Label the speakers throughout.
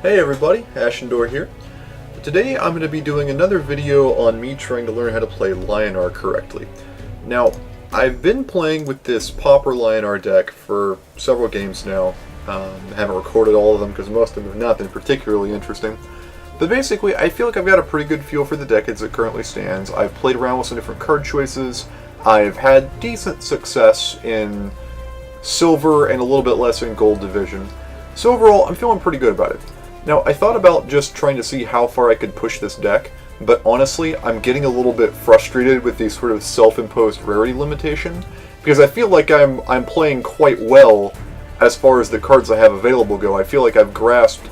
Speaker 1: Hey everybody, Ashindor here. Today I'm going to be doing another video on me trying to learn how to play Lyonar correctly. Now, I've been playing with this pauper Lyonar deck for several games now. I haven't recorded all of them because most of them have not been particularly interesting. But basically, I feel like I've got a pretty good feel for the deck as it currently stands. I've played around with some different card choices. I've had decent success in silver and a little bit less in gold division. So overall, I'm feeling pretty good about it. Now, I thought about just trying to see how far I could push this deck, but honestly, I'm getting a little bit frustrated with the sort of self-imposed rarity limitation, because I feel like I'm playing quite well as far as the cards I have available go. I feel like I've grasped,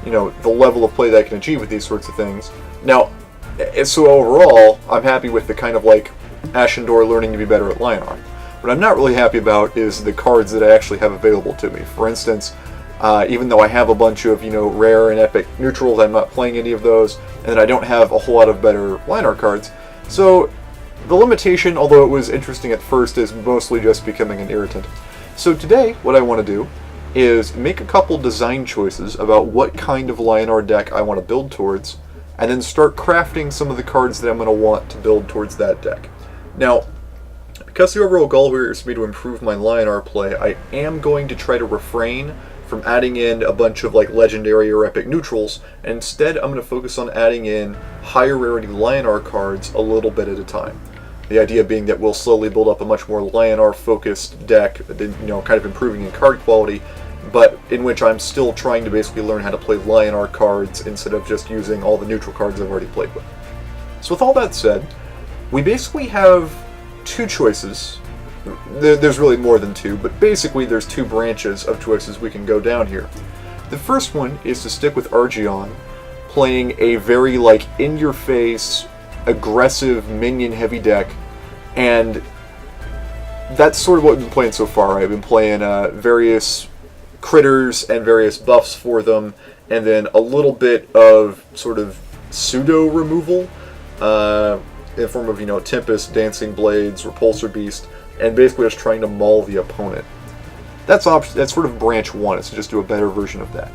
Speaker 1: the level of play that I can achieve with these sorts of things. Now, so overall, I'm happy with the kind of like Ashindor learning to be better at Lyonar. What I'm not really happy about is the cards that I actually have available to me. For instance, even though I have a bunch of, rare and epic neutrals, I'm not playing any of those, and I don't have a whole lot of better Lyonar cards. So, the limitation, although it was interesting at first, is mostly just becoming an irritant. So today, what I want to do is make a couple design choices about what kind of Lyonar deck I want to build towards, and then start crafting some of the cards that I'm going to want to build towards that deck. Now, because the overall goal here is for me to improve my Lyonar play, I am going to try to refrain from adding in a bunch of like legendary or epic neutrals, and instead I'm going to focus on adding in higher rarity Lyonar cards a little bit at a time. The idea being that we'll slowly build up a much more Lyonar focused deck, kind of improving in card quality, but in which I'm still trying to basically learn how to play Lyonar cards instead of just using all the neutral cards I've already played with. So with all that said, we basically have two choices. There's really more than two, but basically there's two branches of choices we can go down here. The first one is to stick with Argeon, playing a very in-your-face, aggressive, minion-heavy deck, and that's sort of what I've been playing so far. I've been playing various critters and various buffs for them, and then a little bit of sort of pseudo removal in the form of Tempest, Dancing Blades, Repulsor Beast, and basically just trying to maul the opponent. That's sort of branch one, is to just do a better version of that.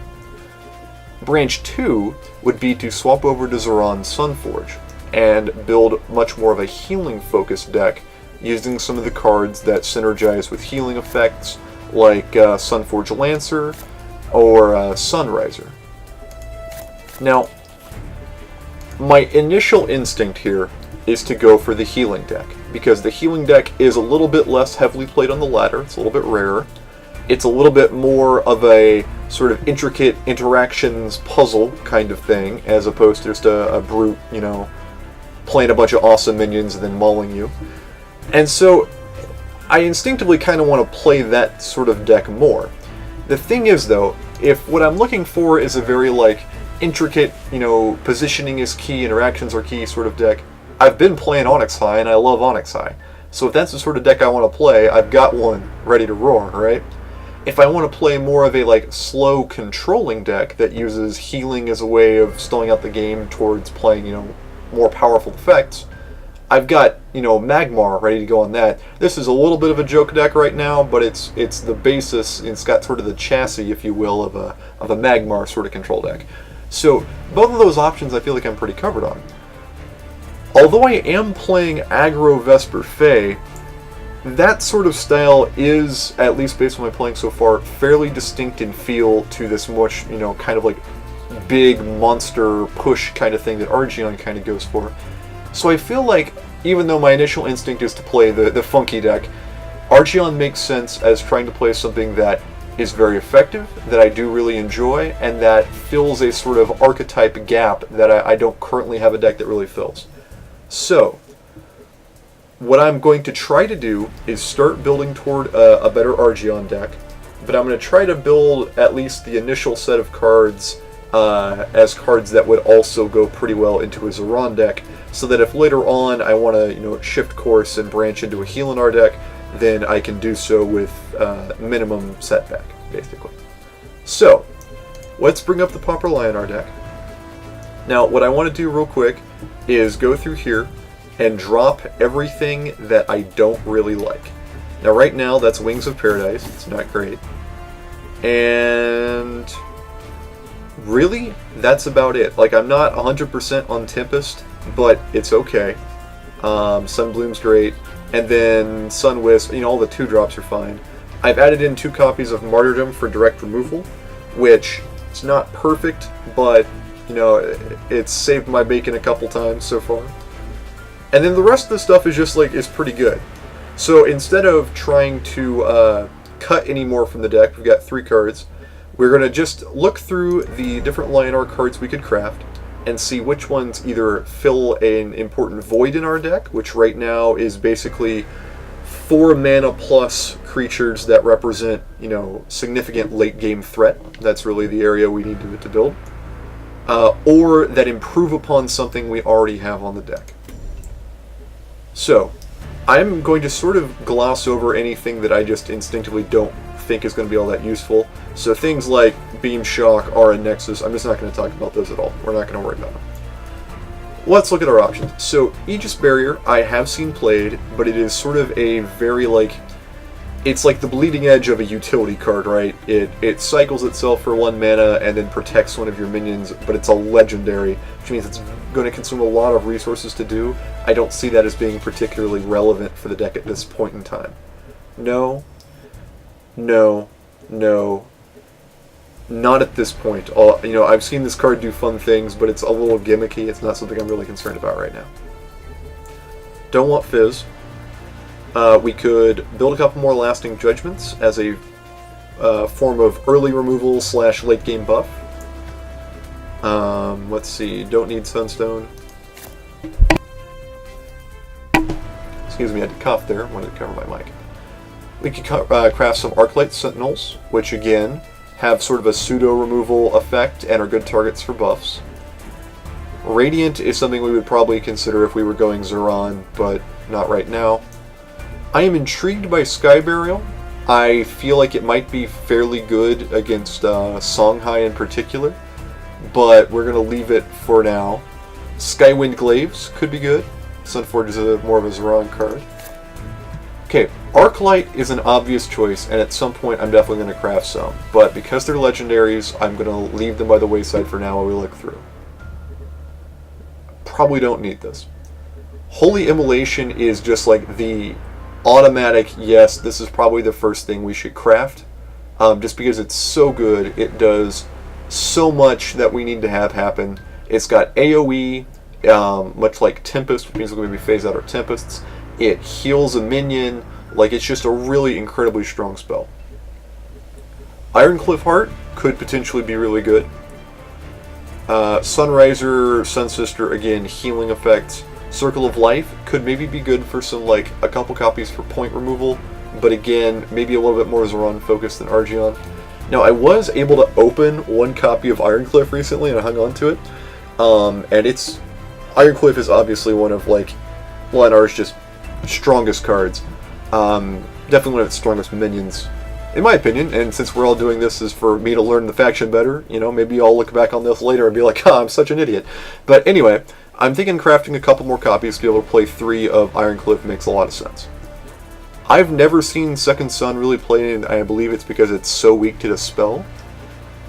Speaker 1: Branch two would be to swap over to Zoran's Sunforge and build much more of a healing-focused deck using some of the cards that synergize with healing effects, like Sunforge Lancer or Sunriser. Now, my initial instinct here is to go for the healing deck, because the healing deck is a little bit less heavily played on the ladder, it's a little bit rarer, it's a little bit more of a sort of intricate interactions puzzle kind of thing, as opposed to just a brute, playing a bunch of awesome minions and then mauling you. And so, I instinctively kind of want to play that sort of deck more. The thing is though, if what I'm looking for is a very intricate, positioning is key, interactions are key sort of deck, I've been playing Onyx High, and I love Onyx High. So if that's the sort of deck I want to play, I've got one ready to roar, right? If I want to play more of a slow controlling deck that uses healing as a way of stalling out the game towards playing, more powerful effects, I've got, Magmar ready to go on that. This is a little bit of a joke deck right now, but it's the basis, it's got sort of the chassis, if you will, of a Magmar sort of control deck. So both of those options I feel like I'm pretty covered on. Although I am playing aggro Vesper Fae, that sort of style is, at least based on my playing so far, fairly distinct in feel to this much, kind of big monster push kind of thing that Argeon kind of goes for. So I feel like, even though my initial instinct is to play the funky deck, Argeon makes sense as trying to play something that is very effective, that I do really enjoy, and that fills a sort of archetype gap that I don't currently have a deck that really fills. So, what I'm going to try to do is start building toward a better Argeon deck, but I'm going to try to build at least the initial set of cards as cards that would also go pretty well into a Zoran deck, so that if later on I want to shift course and branch into a Lyonar deck, then I can do so with minimum setback, basically. So, let's bring up the pauper Lyonar deck. Now, what I want to do real quick is go through here and drop everything that I don't really like. Now right now that's Wings of Paradise, it's not great. And really, that's about it. Like, I'm not 100% on Tempest, but it's okay. Sunbloom's great, and then Sunwisp, you know, all the 2-drops are fine. I've added in 2 copies of Martyrdom for direct removal, which it's not perfect, but, you know, it's saved my bacon a couple times so far. And then the rest of the stuff is just, like, is pretty good. So instead of trying to cut any more from the deck, we've got 3 cards. We're going to just look through the different Lyonar cards we could craft and see which ones either fill an important void in our deck, which right now is basically 4 mana plus creatures that represent, you know, significant late game threat. That's really the area we need to build. Or that improve upon something we already have on the deck. So, I'm going to sort of gloss over anything that I just instinctively don't think is going to be all that useful. So things like Beam Shock, Aura Nexus, I'm just not going to talk about those at all. We're not going to worry about them. Let's look at our options. So Aegis Barrier I have seen played, but it is sort of a very, like, it's like the bleeding edge of a utility card, right? It cycles itself for 1 mana and then protects one of your minions, but it's a legendary, which means it's going to consume a lot of resources to do. I don't see that as being particularly relevant for the deck at this point in time. No. No. No. Not at this point. You know, I've seen this card do fun things, but it's a little gimmicky. It's not something I'm really concerned about right now. Don't want Fizz. We could build a couple more Lasting Judgments as a form of early removal / late game buff. Let's see, don't need Sunstone. Excuse me, I had to cough there, wanted to cover my mic. We could craft some Arclight Sentinels, which again have sort of a pseudo removal effect and are good targets for buffs. Radiant is something we would probably consider if we were going Zuran, but not right now. I am intrigued by Sky Burial. I feel like it might be fairly good against Songhai in particular, but we're going to leave it for now. Skywind Glaives could be good. Sunforge is more of a Zuran card. Okay, Arclight is an obvious choice, and at some point I'm definitely going to craft some, but because they're legendaries, I'm going to leave them by the wayside for now while we look through. Probably don't need this. Holy Immolation is just like the automatic, yes, this is probably the first thing we should craft, just because it's so good. It does so much that we need to have happen. It's got AoE, much like Tempest, which means we're going to maybe phase out our Tempests. It heals a minion, like it's just a really incredibly strong spell. Ironcliff Heart could potentially be really good. Sunriser, Sunsister, again, healing effects. Circle of Life could maybe be good for some, like, a couple copies for point removal, but again, maybe a little bit more Zuran focused than Argeon. Now, I was able to open 1 copy of Ironcliff recently, and I hung on to it, and it's... Ironcliff is obviously one of, like, Lynar's just strongest cards. Definitely one of its strongest minions, in my opinion, and since we're all doing this is for me to learn the faction better, you know, maybe I'll look back on this later and be like, I'm such an idiot. But anyway, I'm thinking crafting a couple more copies to be able to play 3 of Ironcliff makes a lot of sense. I've never seen Second Sun really play, and I believe it's because it's so weak to Dispel.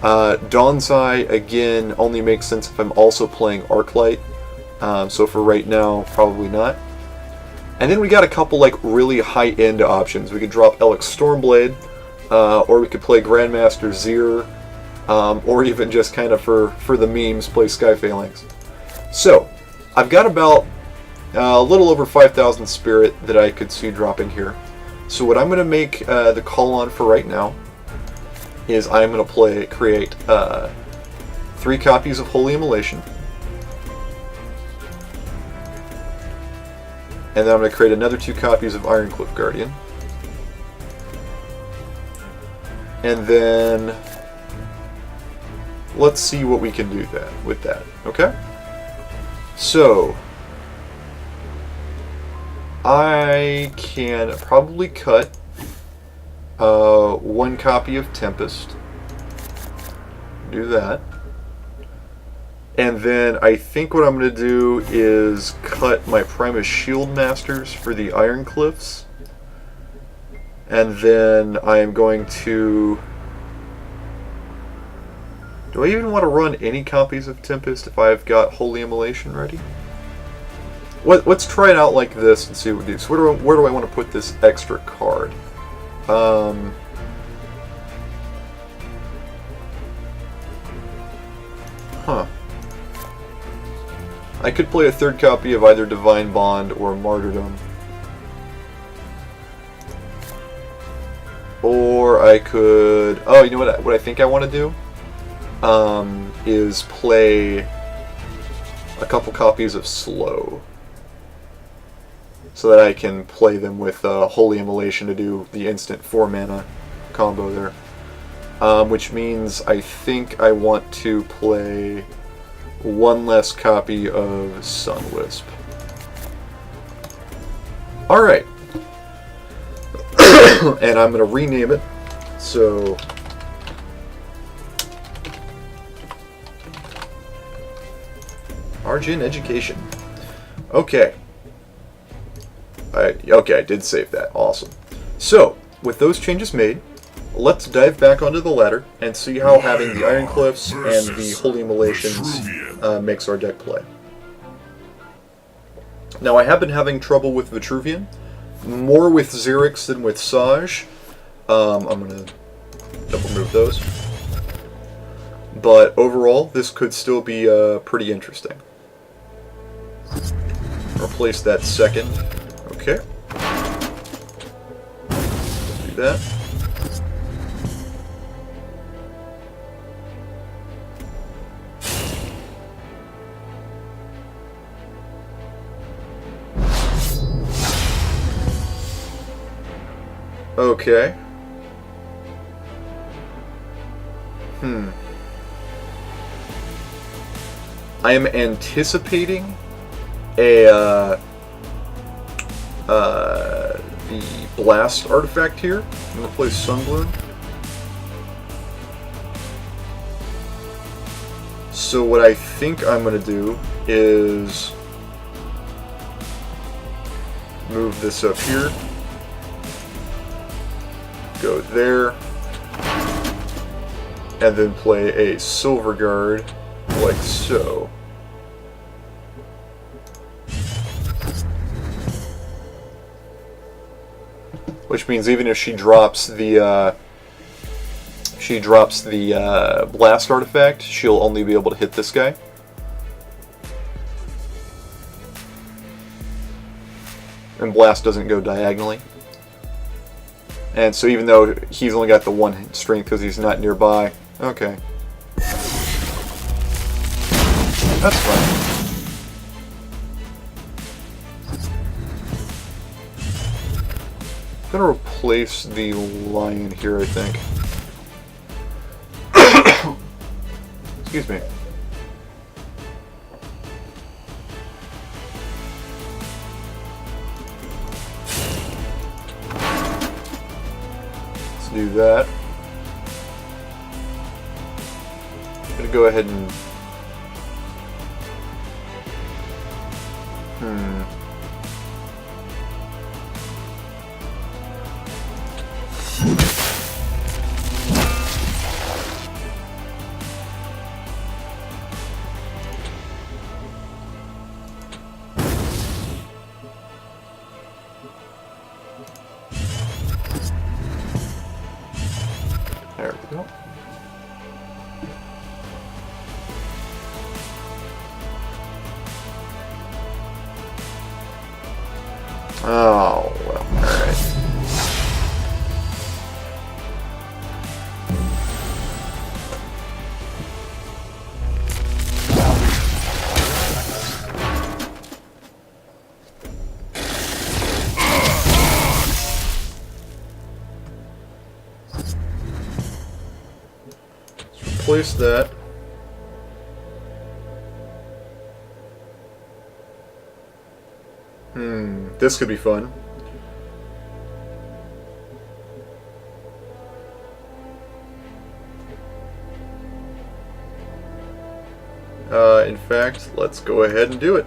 Speaker 1: Dawn's Eye, again, only makes sense if I'm also playing Arclight, so for right now, probably not. And then we got a couple, like, really high-end options. We could drop Elix Stormblade, or we could play Grandmaster Zir, or even just kind of for the memes, play Sky Phalanx. So, I've got about a little over 5,000 spirit that I could see dropping here. So what I'm going to make the call on for right now is I'm going to create 3 copies of Holy Immolation. And then I'm going to create another 2 copies of Ironcliff Guardian. And then let's see what we can do with that, okay? So, I can probably cut 1 copy of Tempest. Do that. And then I think what I'm going to do is cut my Primus Shield Masters for the Ironcliffs. And then I am going to... Do Do I even want to run any copies of Tempest if I've got Holy Immolation ready? Let's try it out like this and see what we do. So where do I want to put this extra card? I could play a third copy of either Divine Bond or Martyrdom. Or I could... Oh, you know what I think I want to do? Is play a couple copies of Slow. So that I can play them with Holy Immolation to do the instant 4-mana combo there. Which means I think I want to play one less copy of Sunwisp. Alright. And I'm going to rename it. So... Argeon Education. Okay. Okay, I did save that. Awesome. So, with those changes made, let's dive back onto the ladder and see how having the Iron Cliffs and the Holy Immolations makes our deck play. Now, I have been having trouble with Vitruvian, more with Xerix than with Saj. I'm going to double move those. But overall, this could still be pretty interesting. Replace that second. Okay. Do that. Okay. I am anticipating the Blast artifact here. I'm going to play Sunbloom. So what I think I'm going to do is move this up here. Go there. And then play a Silver Guard like so. Which means even if she drops the Blast artifact, she'll only be able to hit this guy. And Blast doesn't go diagonally. And so even though he's only got the 1 strength because he's not nearby, okay. That's fine. I'm going to replace the lion here, I think. Excuse me. Let's do that. I'm going to go ahead and... There we go. Oh, well, alright. Let's replace that. This could be fun. In fact, let's go ahead and do it.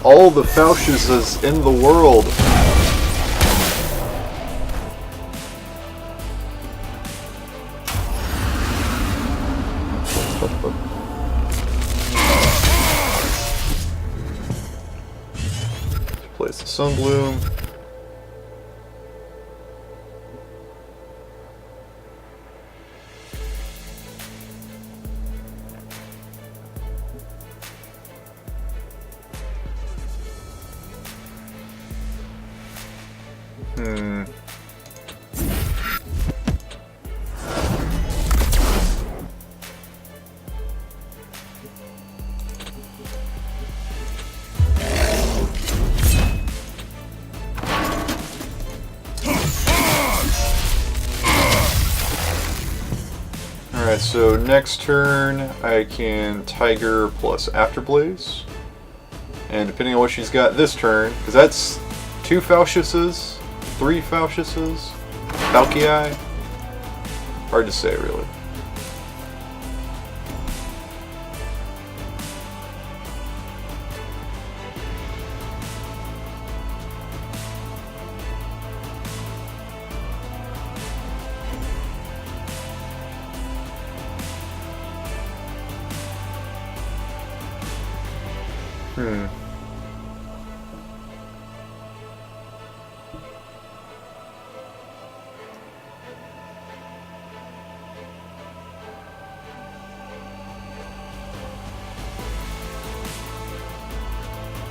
Speaker 1: All the Faushuses in the world. Place the Sunbloom. Alright, so next turn I can Tiger plus Afterblaze. And depending on what she's got this turn, because that's 2 Faushuses, 3 Faushuses, Valkyrie. Hard to say, really.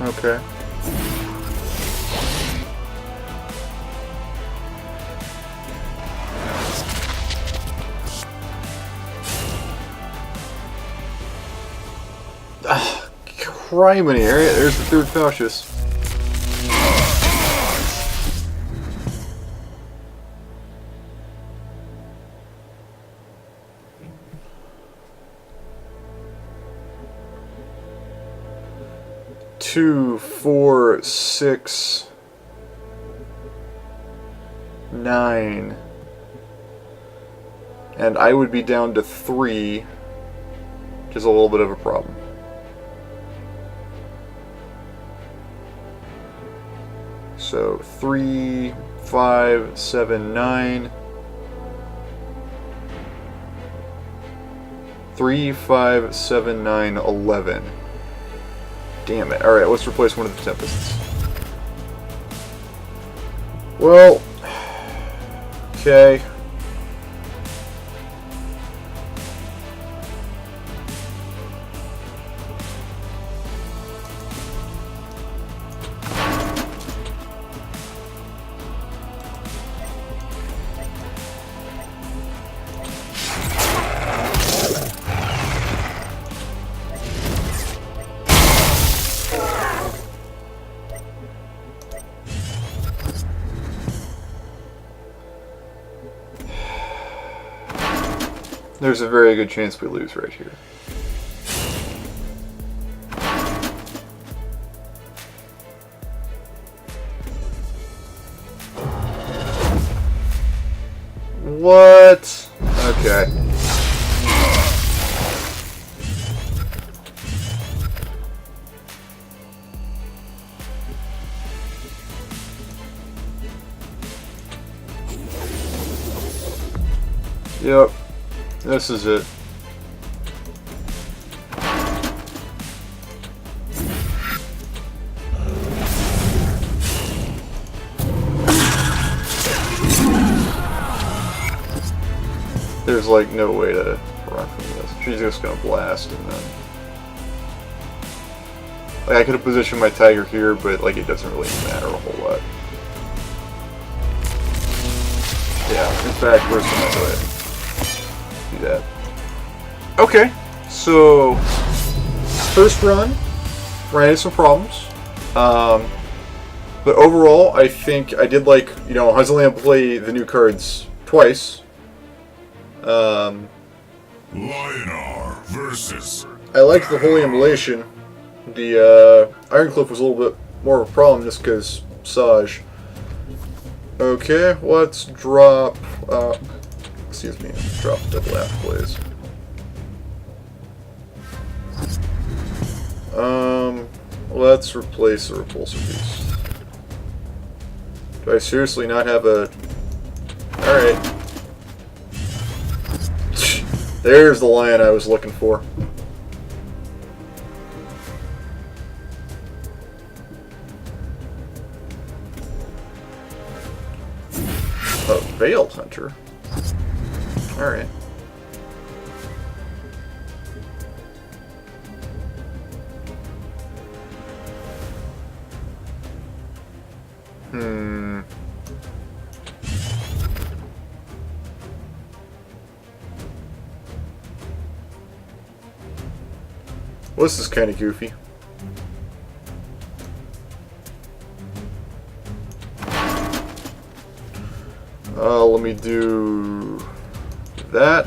Speaker 1: Okay. Criminy, alright, there's the 3rd Faustus. Two, 4, 6, 9, and I would be down to 3, which is a little bit of a problem. So 3, 5, 7, 9. 3, 5, 7, 9, 11. Damn it. Alright, let's replace one of the Tempests. Well, okay. There's a very good chance we lose right here. What? Okay. Yep. This is it. There's like no way to run from this. She's just gonna blast and then... Like I could have positioned my Tiger here, but like it doesn't really matter a whole lot. Yeah, in fact, we're just gonna go ahead and do that. Okay, so first run, ran into some problems. But overall, I think I did like, you know, I was only able to play the new cards twice.
Speaker 2: Lyonar versus...
Speaker 1: I liked the Holy Immolation. The Ironcliff was a little bit more of a problem just because Saj. Okay, let's drop... excuse me, drop double Afterblaze. Let's Let's replace the repulsor piece. Do I seriously not have a... Alright. There's the lion I was looking for. A Veil Hunter. Alright. Well, this is kind of goofy. Let me do that.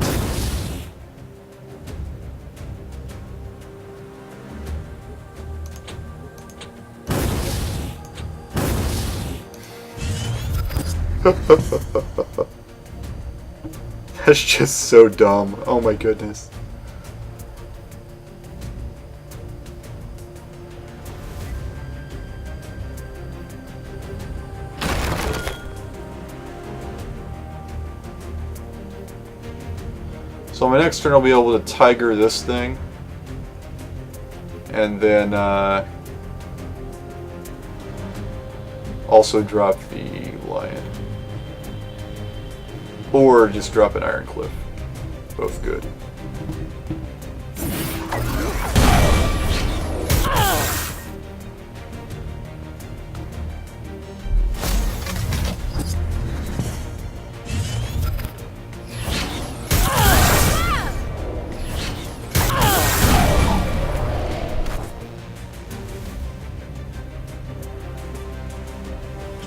Speaker 1: That's just so dumb. Oh my goodness. So my next turn I'll be able to tiger this thing. And then also drop the lion. Or just drop an Iron Cliff. Both good.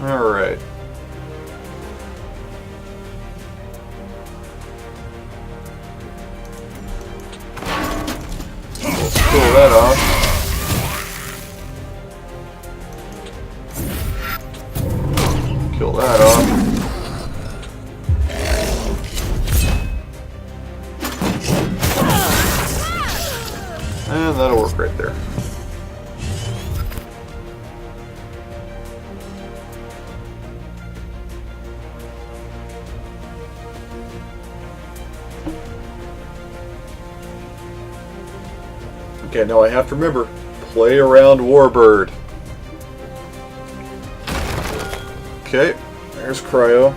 Speaker 1: Alright. Let's pull that off. Kill that off. And that'll work right there. Okay, now I have to remember, play around Warbird. Okay, there's Cryo.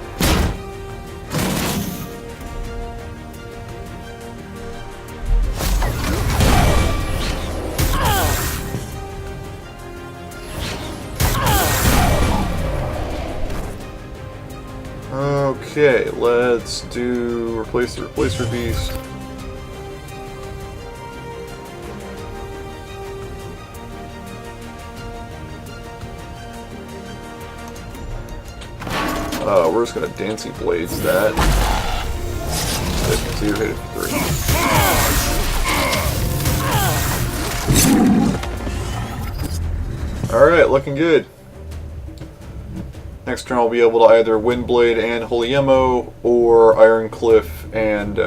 Speaker 1: Okay, let's do replace the replacer beast. We're just gonna Dancy Blades that. Hit it for 2, hit it for 3. Alright, looking good. Next turn I'll be able to either Windblade and Holy Ammo, or Iron Cliff and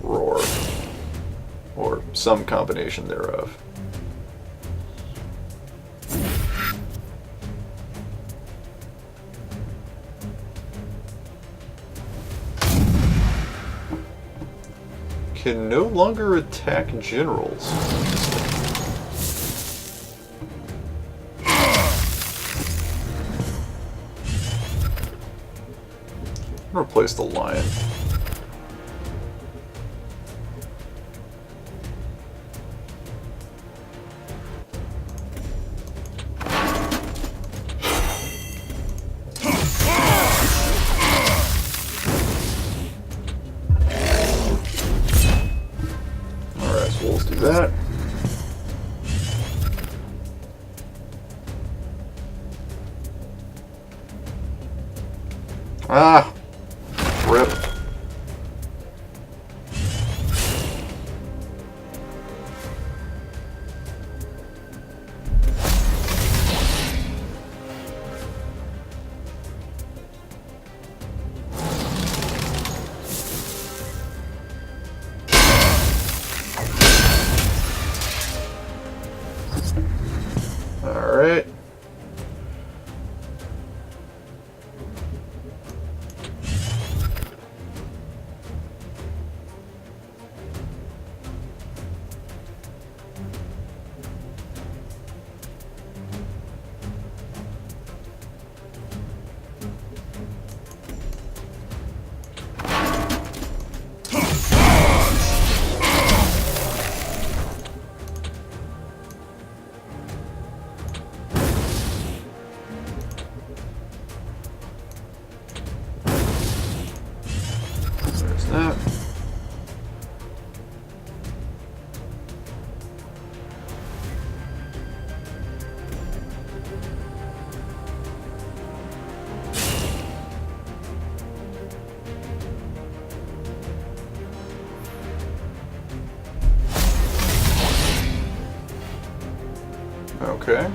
Speaker 1: Roar. Or some combination thereof. Can no longer attack generals. Replace the lion. That. Ah! Rip. Alright. Alright. There's that. Okay.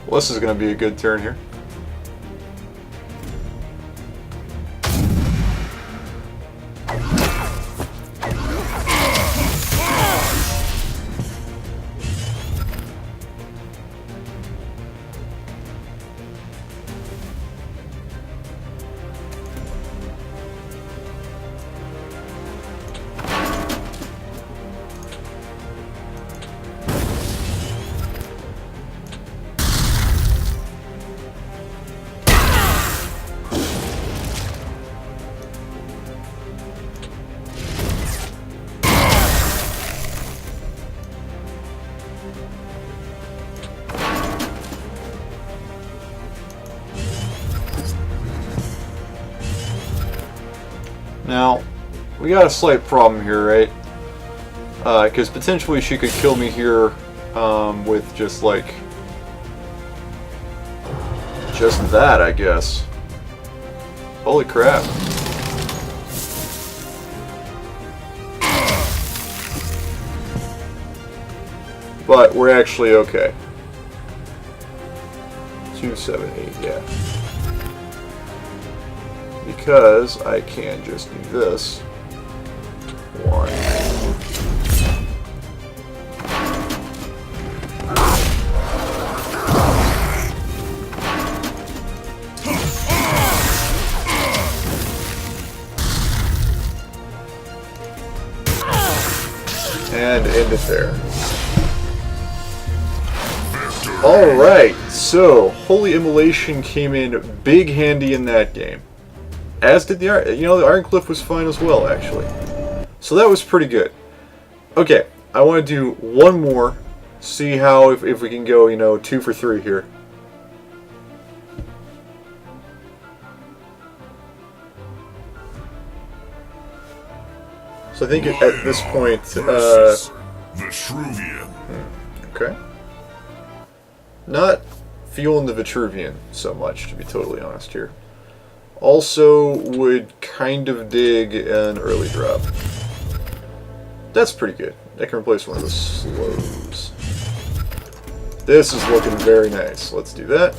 Speaker 1: Well, this is going to be a good turn here. Now, we got a slight problem here, right? Because potentially she could kill me here with just like... just that, I guess. Holy crap. But we're actually okay. 2, 7, 8, yeah. Because I can just do this. 1. And end it there. Alright, so Holy Immolation came in big handy in that game. As did the Iron Cliff was fine as well, actually. So that was pretty good. Okay, I want to do one more, see how, if we can go, 2 for 3 here. So I think at this point,
Speaker 2: the Vitruvian.
Speaker 1: Okay. Not feeling the Vitruvian so much, to be totally honest here. Also would kind of dig an early drop. That's pretty good. I can replace one of the slows. This is looking very nice. Let's do that.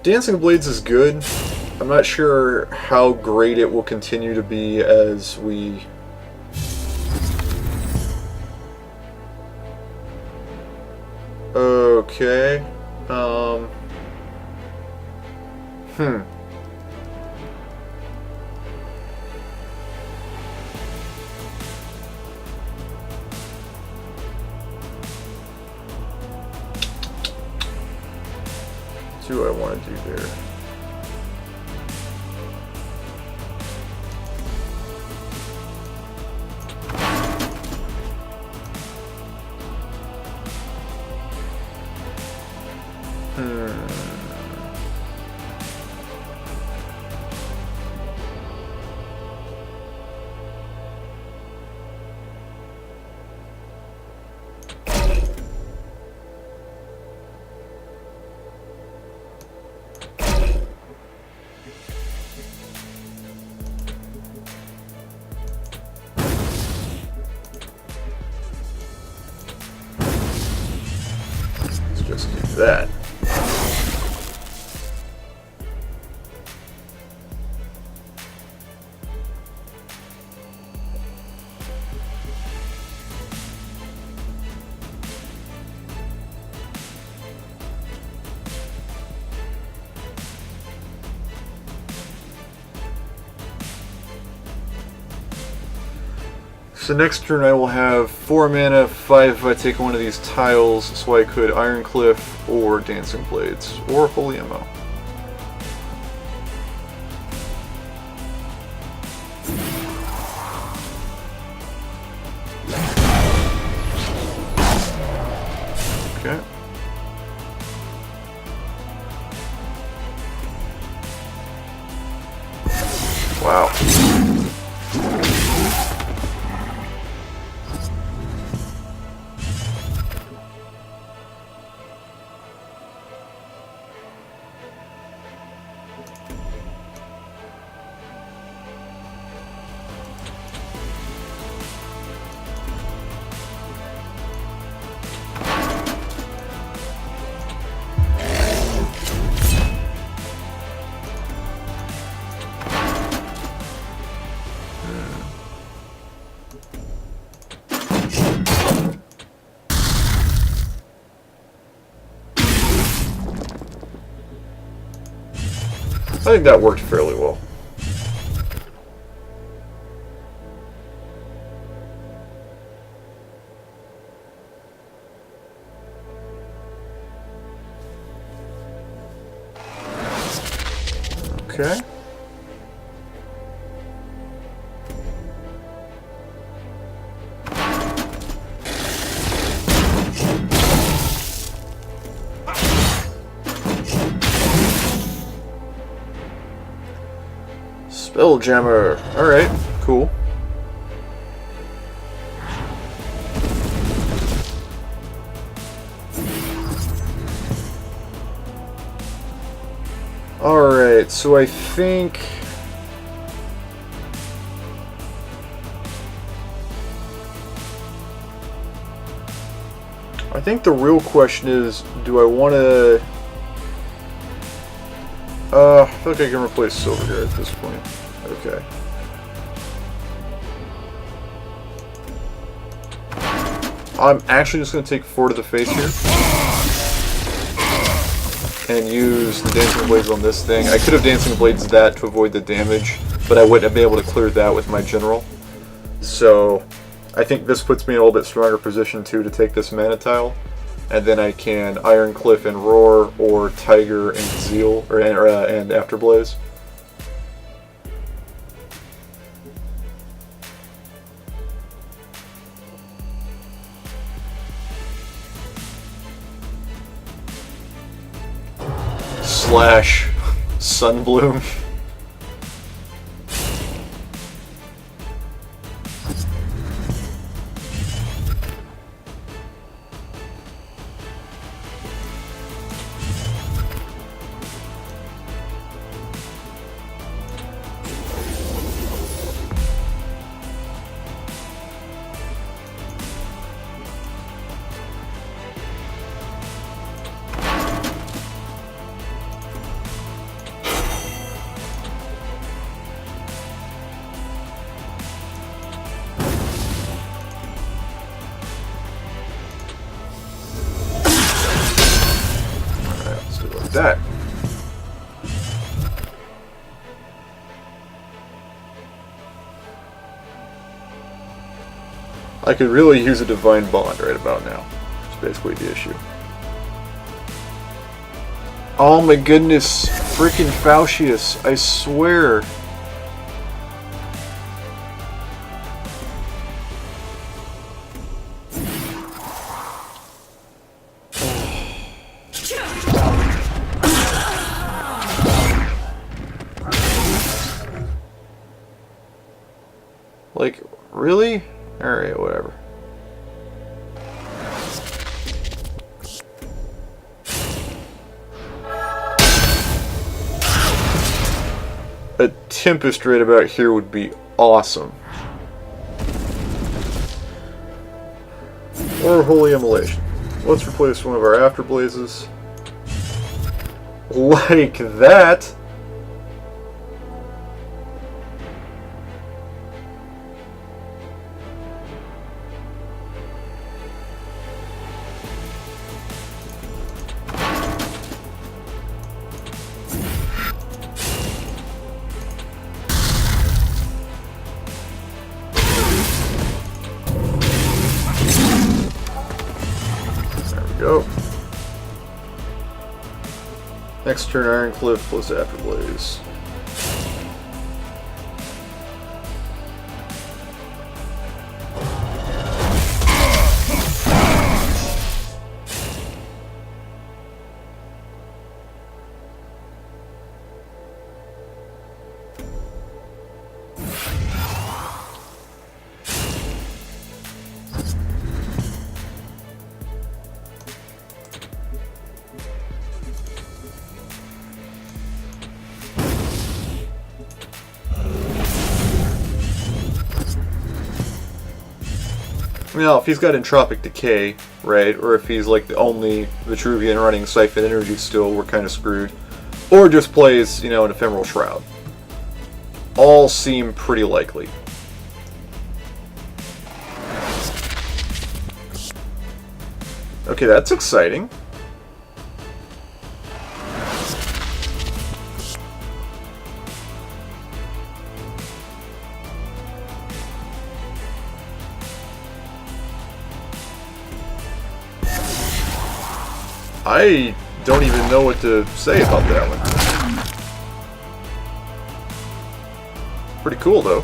Speaker 1: Dancing Blades is good. I'm not sure how great it will continue to be as we... Okay. What do I want to do there? Just do that. So next turn I will have 4 mana, 5 if I take one of these tiles, so I could Iron Cliff or Dancing Blades, or Holy Ammo. Okay. Wow. I think that worked fairly well. Okay. Spelljammer. Alright, cool. Alright, so I think... the real question is, do I want to... I feel like I can replace silver here at this point. Okay. I'm actually just going to take 4 to the face here. And use the Dancing Blades on this thing. I could have Dancing Blades that to avoid the damage, but I wouldn't have been able to clear that with my General. So, I think this puts me in a little bit stronger position too to take this mana tile. And then I can Iron Cliff and Roar, or Tiger and Zeal, and Afterblaze. Slash Sunbloom. That. I could really use a Divine Bond right about now. That's basically the issue. Oh my goodness, freaking Faucius, I swear. Like, really? Alright, whatever. A Tempest right about here would be awesome. Or Holy Immolation. Let's replace one of our Afterblazes. Like that! go. Next turn, Iron Cliff plus Afterblaze. Now, if he's got Entropic Decay, right, or if he's like the only Vitruvian running Siphon Energy still, we're kind of screwed. Or just plays, you know, an Ephemeral Shroud. All seem pretty likely. Okay, that's exciting. I don't even know what to say about that one. Pretty cool, though.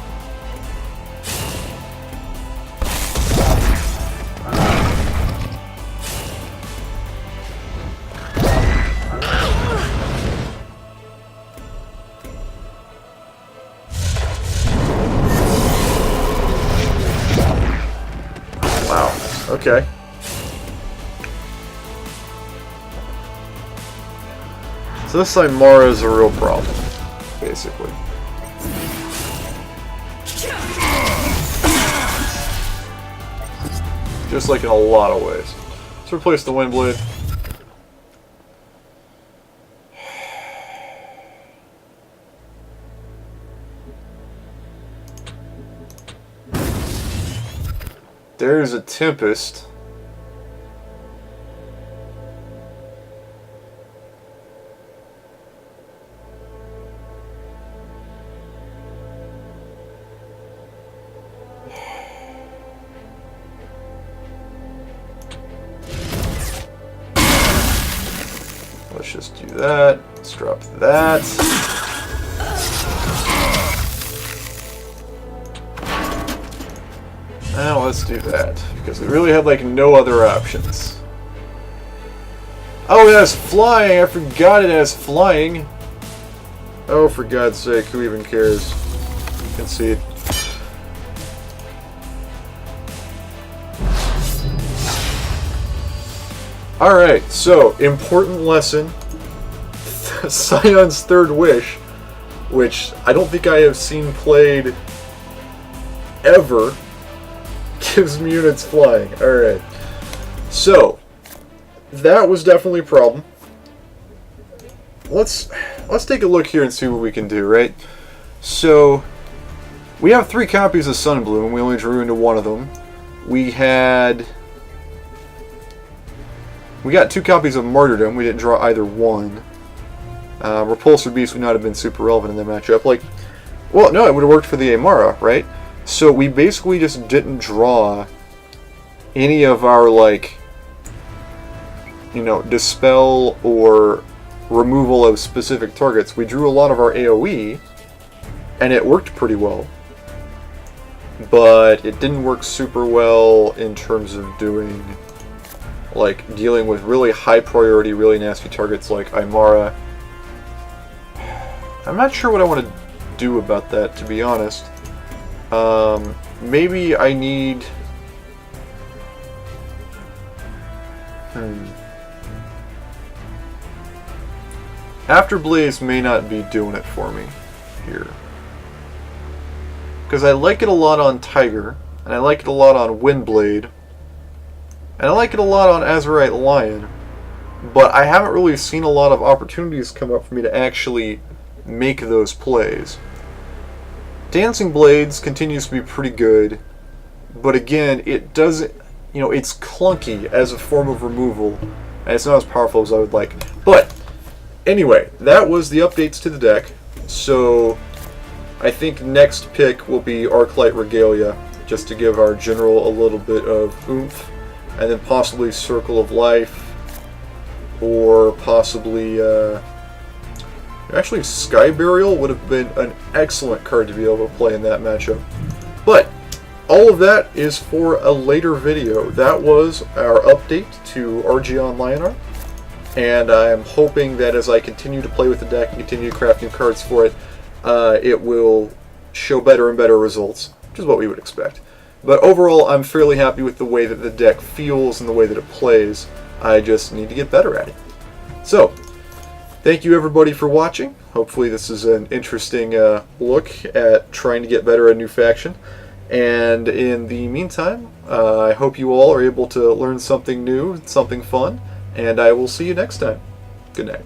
Speaker 1: Wow. Okay. So this Aymara is a real problem, basically. Just like in a lot of ways. Let's replace the Windblade. There's a Tempest. Let's just do that. Let's drop that. Now let's do that, because we really had like no other options. Oh, it has flying! I forgot it has flying! Oh, for God's sake, who even cares? Concede. Alright, so, important lesson. Scion's Third Wish, which I don't think I have seen played ever, gives me units flying. Alright. So, that was definitely a problem. Let's take a look here and see what we can do, right? So, we have 3 copies of Sunbloom. We only drew into one of them. We got 2 copies of Martyrdom. We didn't draw either one. Repulsor Beast would not have been super relevant in that matchup. Like, well, no, it would have worked for the Aymara, right? So we basically just didn't draw any of our, like, you know, dispel or removal of specific targets. We drew a lot of our AoE, and it worked pretty well. But it didn't work super well in terms of doing, like, dealing with really high priority, really nasty targets like Aymara. I'm not sure what I want to do about that, to be honest. Maybe I need... Afterblaze may not be doing it for me here. Because I like it a lot on Tiger, and I like it a lot on Windblade, and I like it a lot on Azurite Lion, but I haven't really seen a lot of opportunities come up for me to actually make those plays. Dancing Blades continues to be pretty good, but again, it doesn't, you know, it's clunky as a form of removal, and it's not as powerful as I would like. But, anyway, that was the updates to the deck, so I think next pick will be Arclight Regalia, just to give our general a little bit of oomph, and then possibly Circle of Life, or possibly actually Sky Burial would have been an excellent card to be able to play in that matchup. But all of that is for a later video. That was our update to Argeon Lyonar, and I'm hoping that as I continue to play with the deck and continue to craft new cards for it, it will show better and better results, which is what we would expect. But overall, I'm fairly happy with the way that the deck feels and the way that it plays. I just need to get better at it. So, thank you everybody for watching. Hopefully this is an interesting look at trying to get better at a new faction. And in the meantime, I hope you all are able to learn something new, something fun, and I will see you next time. Good night.